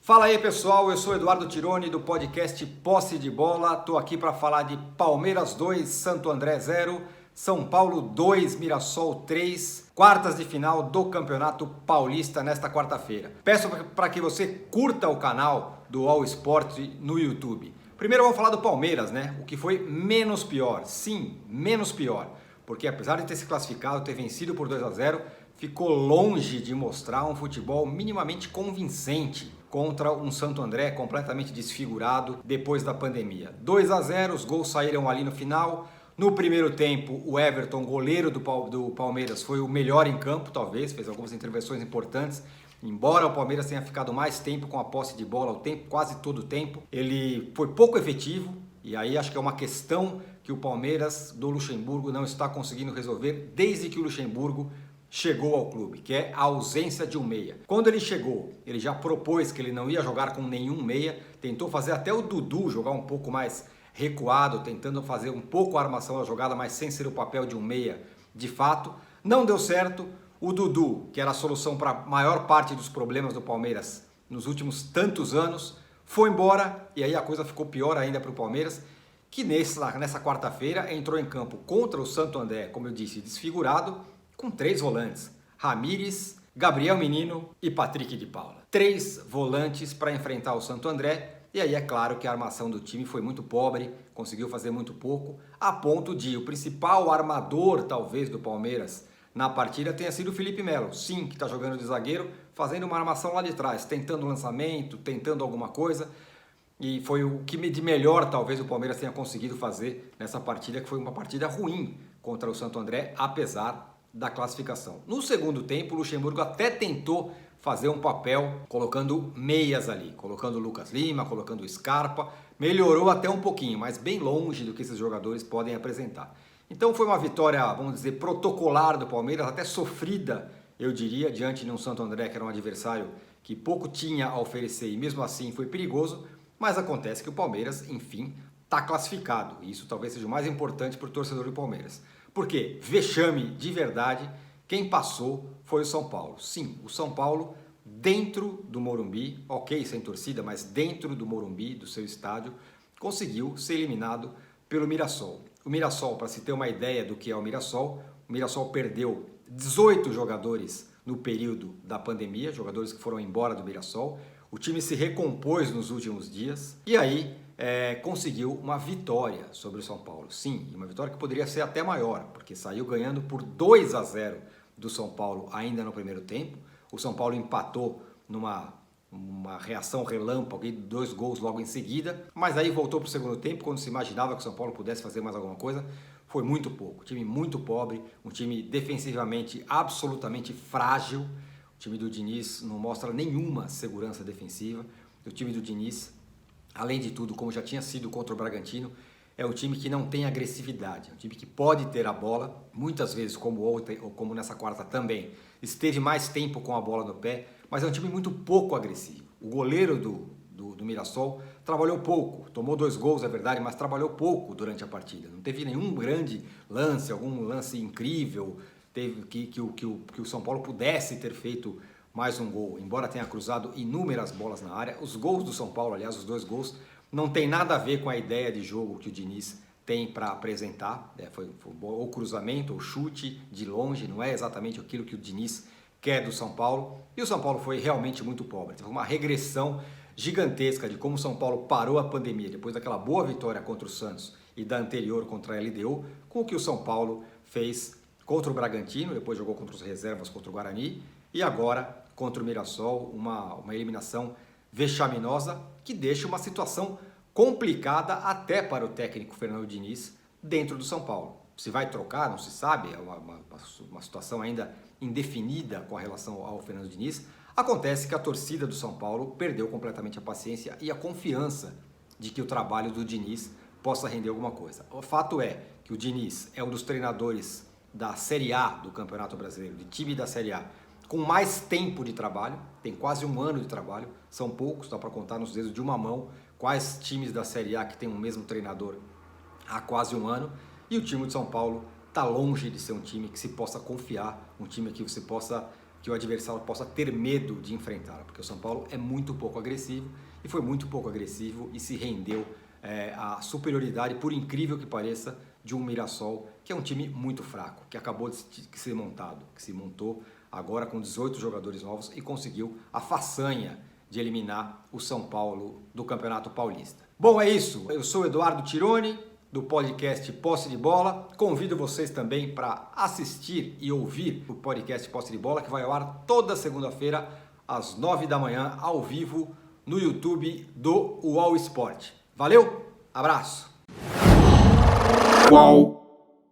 Fala aí pessoal, eu sou Eduardo Tironi do podcast Posse de Bola. Estou aqui para falar de Palmeiras 2, Santo André 0, São Paulo 2, Mirassol 3, quartas de final do Campeonato Paulista nesta quarta-feira. Peço para que você curta o canal do All Sport no YouTube. Primeiro vamos falar do Palmeiras, né? O que foi menos pior, sim, menos pior. Porque apesar de ter se classificado, ter vencido por 2-0, ficou longe de mostrar um futebol minimamente convincente contra um Santo André completamente desfigurado depois da pandemia. 2-0, os gols saíram ali no final. No primeiro tempo, o Everton, goleiro do Palmeiras, foi o melhor em campo, talvez, fez algumas intervenções importantes. Embora o Palmeiras tenha ficado mais tempo com a posse de bola, quase todo o tempo, ele foi pouco efetivo. E aí acho que é uma questão que o Palmeiras do Luxemburgo não está conseguindo resolver desde que o Luxemburgo chegou ao clube, que é a ausência de um meia. Quando ele chegou, ele já propôs que ele não ia jogar com nenhum meia, tentou fazer até o Dudu jogar um pouco mais recuado, tentando fazer um pouco a armação da jogada, mas sem ser o papel de um meia de fato. Não deu certo. O Dudu, que era a solução para a maior parte dos problemas do Palmeiras nos últimos tantos anos, foi embora e aí a coisa ficou pior ainda para o Palmeiras, que nessa quarta-feira entrou em campo contra o Santo André, como eu disse, desfigurado, com 3 volantes, Ramires, Gabriel Menino e Patrick de Paula. 3 volantes para enfrentar o Santo André, e aí é claro que a armação do time foi muito pobre, conseguiu fazer muito pouco, a ponto de o principal armador talvez do Palmeiras na partida tenha sido o Felipe Melo, sim, que está jogando de zagueiro, fazendo uma armação lá de trás, tentando lançamento, tentando alguma coisa, e foi o que de melhor talvez o Palmeiras tenha conseguido fazer nessa partida, que foi uma partida ruim contra o Santo André, apesar da classificação. No segundo tempo, o Luxemburgo até tentou fazer um papel colocando meias ali, colocando o Lucas Lima, colocando o Scarpa, melhorou até um pouquinho, mas bem longe do que esses jogadores podem apresentar. Então foi uma vitória, vamos dizer, protocolar do Palmeiras, até sofrida, eu diria, diante de um Santo André que era um adversário que pouco tinha a oferecer e mesmo assim foi perigoso, mas acontece que o Palmeiras, enfim, está classificado, e isso talvez seja o mais importante para o torcedor do Palmeiras. Porque vexame de verdade, quem passou foi o São Paulo. Sim, o São Paulo dentro do Morumbi, ok, sem torcida, mas dentro do Morumbi, do seu estádio, conseguiu ser eliminado pelo Mirassol. O Mirassol, para se ter uma ideia do que é o Mirassol perdeu 18 jogadores no período da pandemia, jogadores que foram embora do Mirassol. O time se recompôs nos últimos dias e aí conseguiu uma vitória sobre o São Paulo. Sim, uma vitória que poderia ser até maior, porque saiu ganhando por 2-0 do São Paulo ainda no primeiro tempo. O São Paulo empatou numa reação relâmpago, 2 gols logo em seguida, mas aí voltou para o segundo tempo, quando se imaginava que o São Paulo pudesse fazer mais alguma coisa. Foi muito pouco, um time muito pobre, um time defensivamente absolutamente frágil. O time do Diniz não mostra nenhuma segurança defensiva. O time do Diniz, além de tudo, como já tinha sido contra o Bragantino, é um time que não tem agressividade, é um time que pode ter a bola, muitas vezes, como ontem ou como nessa quarta também, esteve mais tempo com a bola no pé, mas é um time muito pouco agressivo. O goleiro do Mirassol trabalhou pouco, tomou 2 gols, é verdade, mas trabalhou pouco durante a partida. Não teve nenhum grande lance, algum lance incrível, teve que o São Paulo pudesse ter feito mais um gol, embora tenha cruzado inúmeras bolas na área. Os gols do São Paulo, aliás, os 2 gols, não tem nada a ver com a ideia de jogo que o Diniz tem para apresentar. Foi ou cruzamento ou chute de longe, não é exatamente aquilo que o Diniz quer do São Paulo. E o São Paulo foi realmente muito pobre. Teve uma regressão gigantesca de como o São Paulo parou a pandemia depois daquela boa vitória contra o Santos e da anterior contra a LDU, com o que o São Paulo fez contra o Bragantino, depois jogou contra os reservas contra o Guarani e agora contra o Mirassol, uma eliminação vexaminosa que deixa uma situação complicada até para o técnico Fernando Diniz dentro do São Paulo. Se vai trocar, não se sabe, é uma situação ainda indefinida com relação ao Fernando Diniz. Acontece que a torcida do São Paulo perdeu completamente a paciência e a confiança de que o trabalho do Diniz possa render alguma coisa. O fato é que o Diniz é um dos treinadores da Série A do Campeonato Brasileiro, de time da Série A, com mais tempo de trabalho, tem quase 1 ano de trabalho, são poucos, dá para contar nos dedos de uma mão quais times da Série A que tem o mesmo treinador há quase 1 ano, e o time de São Paulo está longe de ser um time que se possa confiar, um time que você possa que o adversário possa ter medo de enfrentá-lo, porque o São Paulo é muito pouco agressivo e foi muito pouco agressivo e se rendeu à superioridade, por incrível que pareça, de um Mirassol, que é um time muito fraco, que acabou de ser montado, que se montou agora com 18 jogadores novos e conseguiu a façanha de eliminar o São Paulo do Campeonato Paulista. Bom, é isso. Eu sou Eduardo Tironi, do podcast Posse de Bola. Convido vocês também para assistir e ouvir o podcast Posse de Bola, que vai ao ar toda segunda-feira, às 9 da manhã, ao vivo, no YouTube do UOL Esporte. Valeu, abraço! Uau!